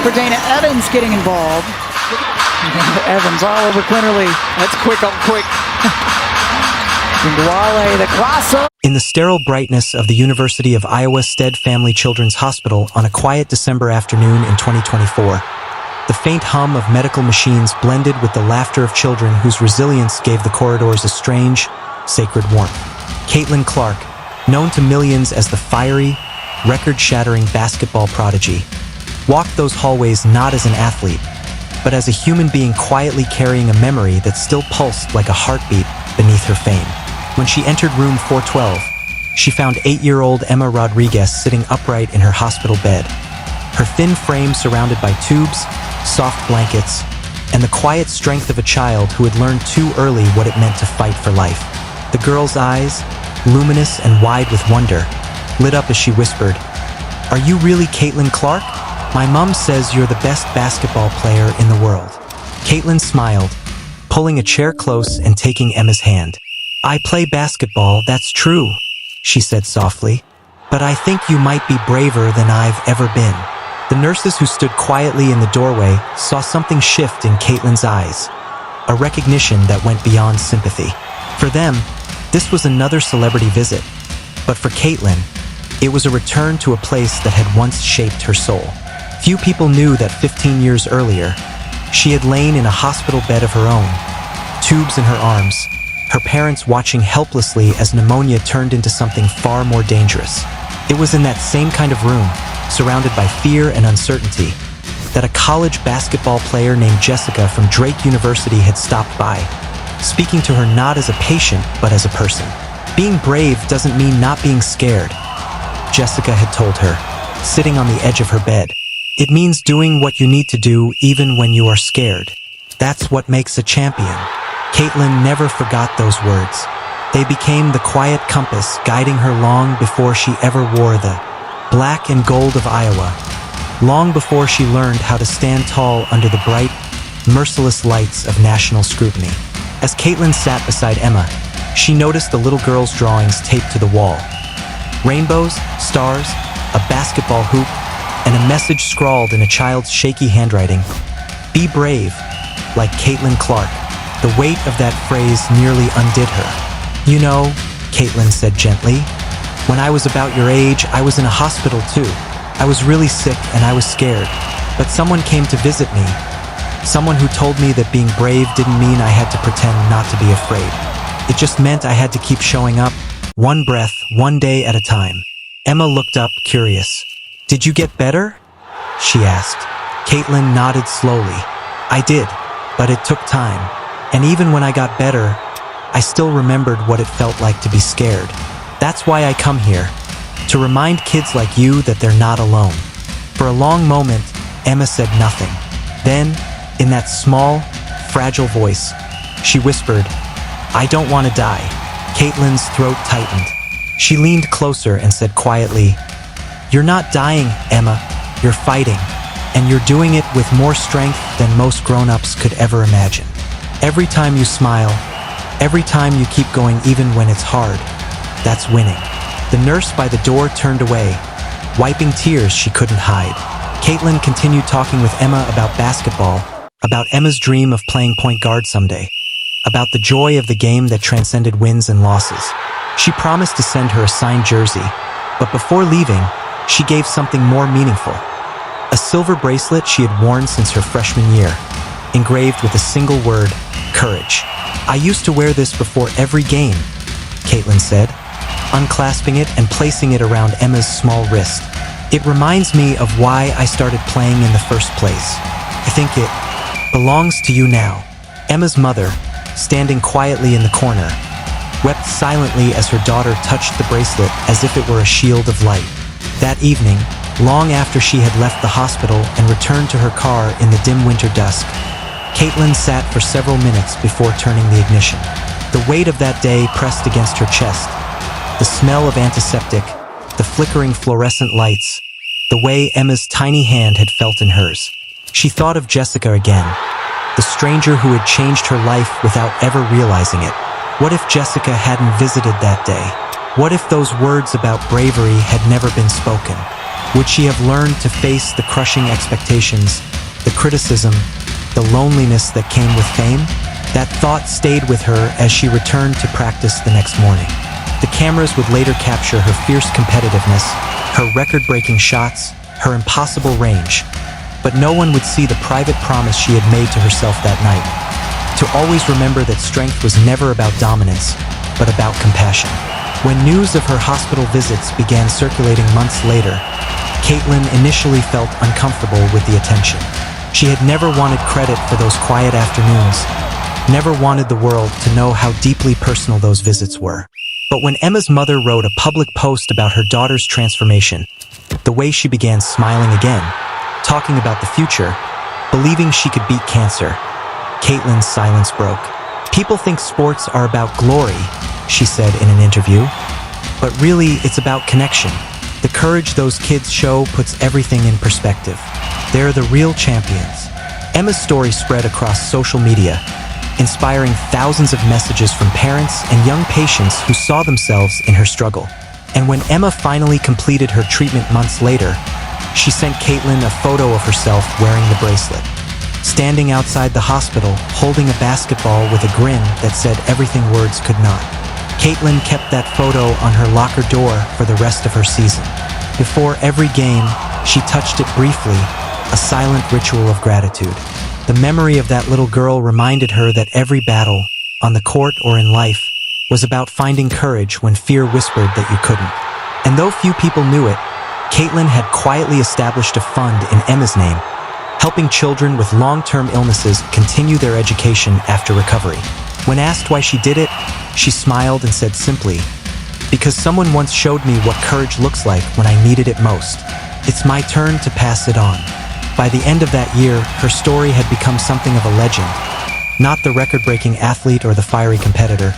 for Dana Evans getting involved. Evans all over Quinterly. That's quick on quick. Wale, the crossover. In the sterile brightness of the University of Iowa Stead Family Children's Hospital on a quiet December afternoon in 2024, the faint hum of medical machines blended with the laughter of children whose resilience gave the corridors a strange, sacred warmth. Caitlin Clark, known to millions as the fiery, record-shattering basketball prodigy, walked those hallways not as an athlete, but as a human being quietly carrying a memory that still pulsed like a heartbeat beneath her fame. When she entered room 412, she found 8-year-old Emma Rodriguez sitting upright in her hospital bed, her thin frame surrounded by tubes, soft blankets, and the quiet strength of a child who had learned too early what it meant to fight for life. The girl's eyes, luminous and wide with wonder, lit up as she whispered, "Are you really Caitlin Clark? My mom says you're the best basketball player in the world." Caitlin smiled, pulling a chair close and taking Emma's hand. "I play basketball, that's true," she said softly, "but I think you might be braver than I've ever been." The nurses who stood quietly in the doorway saw something shift in Caitlin's eyes, a recognition that went beyond sympathy. For them, this was another celebrity visit, but for Caitlin, it was a return to a place that had once shaped her soul. Few people knew that 15 years earlier, she had lain in a hospital bed of her own, tubes in her arms, her parents watching helplessly as pneumonia turned into something far more dangerous. It was in that same kind of room, surrounded by fear and uncertainty, that a college basketball player named Jessica from Drake University had stopped by, speaking to her not as a patient, but as a person. "Being brave doesn't mean not being scared," Jessica had told her, sitting on the edge of her bed. "It means doing what you need to do even when you are scared. That's what makes a champion." Caitlin never forgot those words. They became the quiet compass guiding her long before she ever wore the black and gold of Iowa, long before she learned how to stand tall under the bright, merciless lights of national scrutiny. As Caitlin sat beside Emma, she noticed the little girl's drawings taped to the wall. Rainbows, stars, a basketball hoop, and a message scrawled in a child's shaky handwriting. "Be brave, like Caitlin Clark." The weight of that phrase nearly undid her. "You know," Caitlin said gently, "when I was about your age, I was in a hospital too. I was really sick and I was scared, but someone came to visit me. Someone who told me that being brave didn't mean I had to pretend not to be afraid. It just meant I had to keep showing up, one breath, one day at a time." Emma looked up, curious. "Did you get better?" she asked. Caitlin nodded slowly. "I did, but it took time. And even when I got better, I still remembered what it felt like to be scared. That's why I come here, to remind kids like you that they're not alone." For a long moment, Emma said nothing. Then, in that small, fragile voice, she whispered, "I don't want to die." Caitlin's throat tightened. She leaned closer and said quietly, "You're not dying, Emma. You're fighting. And you're doing it with more strength than most grown-ups could ever imagine. Every time you smile, every time you keep going even when it's hard, that's winning." The nurse by the door turned away, wiping tears she couldn't hide. Caitlin continued talking with Emma about basketball, about Emma's dream of playing point guard someday, about the joy of the game that transcended wins and losses. She promised to send her a signed jersey, but before leaving, she gave something more meaningful. A silver bracelet she had worn since her freshman year, engraved with a single word, courage. "I used to wear this before every game," Caitlin said, unclasping it and placing it around Emma's small wrist. "It reminds me of why I started playing in the first place. I think it belongs to you now." Emma's mother, standing quietly in the corner, wept silently as her daughter touched the bracelet as if it were a shield of light. That evening, long after she had left the hospital and returned to her car in the dim winter dusk, Caitlin sat for several minutes before turning the ignition. The weight of that day pressed against her chest, the smell of antiseptic, the flickering fluorescent lights, the way Emma's tiny hand had felt in hers. She thought of Jessica again, the stranger who had changed her life without ever realizing it. What if Jessica hadn't visited that day? What if those words about bravery had never been spoken? Would she have learned to face the crushing expectations, the criticism, the loneliness that came with fame? That thought stayed with her as she returned to practice the next morning. The cameras would later capture her fierce competitiveness, her record-breaking shots, her impossible range. But no one would see the private promise she had made to herself that night. To always remember that strength was never about dominance, but about compassion. When news of her hospital visits began circulating months later, Caitlin initially felt uncomfortable with the attention. She had never wanted credit for those quiet afternoons, never wanted the world to know how deeply personal those visits were. But when Emma's mother wrote a public post about her daughter's transformation, the way she began smiling again, talking about the future, believing she could beat cancer, Caitlin's silence broke. "People think sports are about glory," she said in an interview. "But really, it's about connection. The courage those kids show puts everything in perspective. They're the real champions." Emma's story spread across social media, inspiring thousands of messages from parents and young patients who saw themselves in her struggle. And when Emma finally completed her treatment months later, she sent Caitlin a photo of herself wearing the bracelet, standing outside the hospital, holding a basketball with a grin that said everything words could not. Caitlin kept that photo on her locker door for the rest of her season. Before every game, she touched it briefly, a silent ritual of gratitude. The memory of that little girl reminded her that every battle, on the court or in life, was about finding courage when fear whispered that you couldn't. And though few people knew it, Caitlin had quietly established a fund in Emma's name, helping children with long-term illnesses continue their education after recovery. When asked why she did it, she smiled and said simply, "Because someone once showed me what courage looks like when I needed it most. It's my turn to pass it on." By the end of that year, her story had become something of a legend. Not the record-breaking athlete or the fiery competitor,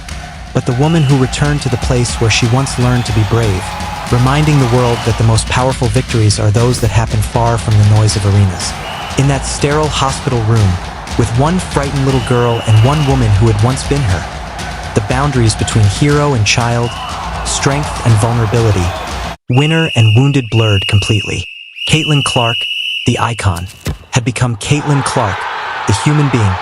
but the woman who returned to the place where she once learned to be brave, reminding the world that the most powerful victories are those that happen far from the noise of arenas. In that sterile hospital room, with one frightened little girl and one woman who had once been her, the boundaries between hero and child, strength and vulnerability, winner and wounded blurred completely. Caitlin Clark, the icon, had become Caitlin Clark, the human being.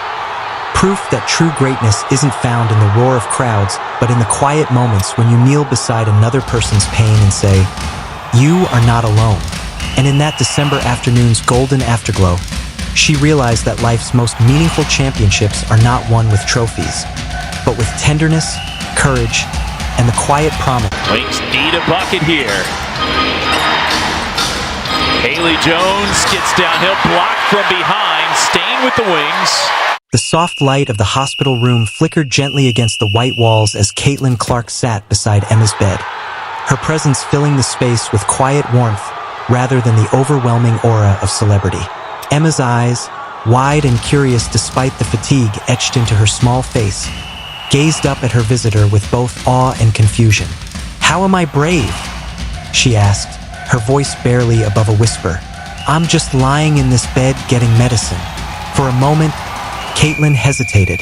Proof that true greatness isn't found in the roar of crowds, but in the quiet moments when you kneel beside another person's pain and say, "You are not alone." And in that December afternoon's golden afterglow, she realized that life's most meaningful championships are not won with trophies, but with tenderness, courage, and the quiet promise. Wings need a bucket here. Haley Jones gets downhill, blocked from behind, staying with the Wings. The soft light of the hospital room flickered gently against the white walls as Caitlin Clark sat beside Emma's bed, her presence filling the space with quiet warmth rather than the overwhelming aura of celebrity. Emma's eyes, wide and curious despite the fatigue etched into her small face, gazed up at her visitor with both awe and confusion. "How am I brave?" she asked, her voice barely above a whisper. "I'm just lying in this bed getting medicine." For a moment, Caitlin hesitated,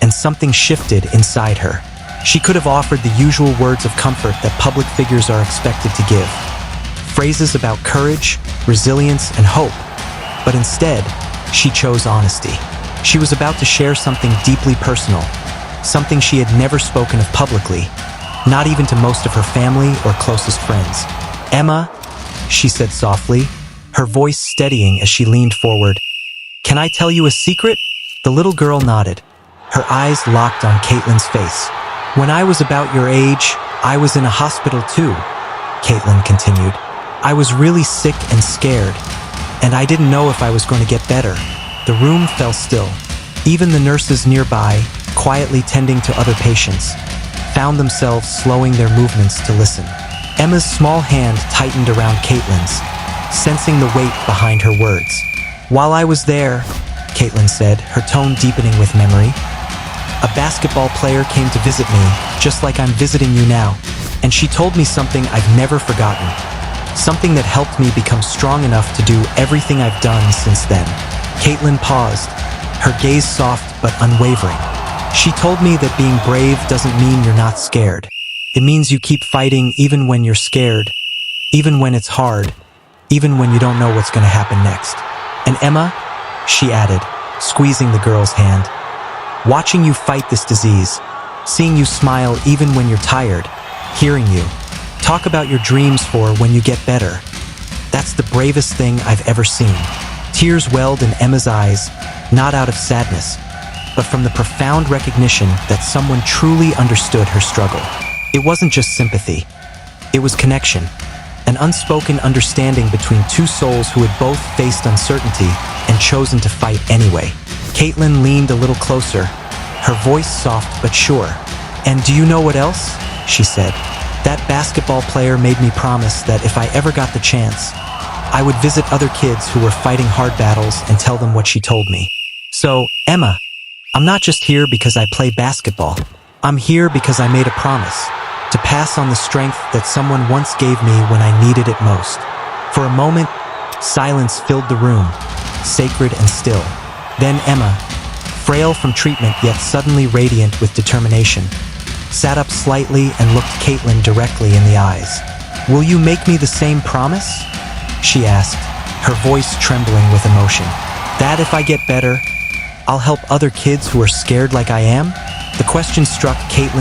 and something shifted inside her. She could have offered the usual words of comfort that public figures are expected to give. Phrases about courage, resilience, and hope. But instead, she chose honesty. She was about to share something deeply personal, something she had never spoken of publicly, not even to most of her family or closest friends. "Emma," she said softly, her voice steadying as she leaned forward. "Can I tell you a secret?" The little girl nodded, her eyes locked on Caitlin's face. "When I was about your age, I was in a hospital too," Caitlin continued. "I was really sick and scared, and I didn't know if I was going to get better." The room fell still. Even the nurses nearby, quietly tending to other patients, found themselves slowing their movements to listen. Emma's small hand tightened around Caitlin's, sensing the weight behind her words. "While I was there," Caitlin said, her tone deepening with memory, "a basketball player came to visit me, just like I'm visiting you now, and she told me something I've never forgotten, something that helped me become strong enough to do everything I've done since then." Caitlin paused, her gaze soft but unwavering. "She told me that being brave doesn't mean you're not scared. It means you keep fighting even when you're scared, even when it's hard, even when you don't know what's going to happen next. And Emma, she added, squeezing the girl's hand, watching you fight this disease, seeing you smile even when you're tired, hearing you talk about your dreams for when you get better. That's the bravest thing I've ever seen. Tears welled in Emma's eyes, not out of sadness, but from the profound recognition that someone truly understood her struggle. It wasn't just sympathy. It was connection, an unspoken understanding between two souls who had both faced uncertainty and chosen to fight anyway. Caitlin leaned a little closer, her voice soft but sure. "And do you know what else?" she said. "That basketball player made me promise that if I ever got the chance, I would visit other kids who were fighting hard battles and tell them what she told me. So, Emma, I'm not just here because I play basketball. I'm here because I made a promise to pass on the strength that someone once gave me when I needed it most." For a moment, silence filled the room, sacred and still. Then Emma, frail from treatment yet suddenly radiant with determination, sat up slightly and looked Caitlin directly in the eyes. "Will you make me the same promise?" she asked, her voice trembling with emotion. "That if I get better, I'll help other kids who are scared like I am?" The question struck Caitlin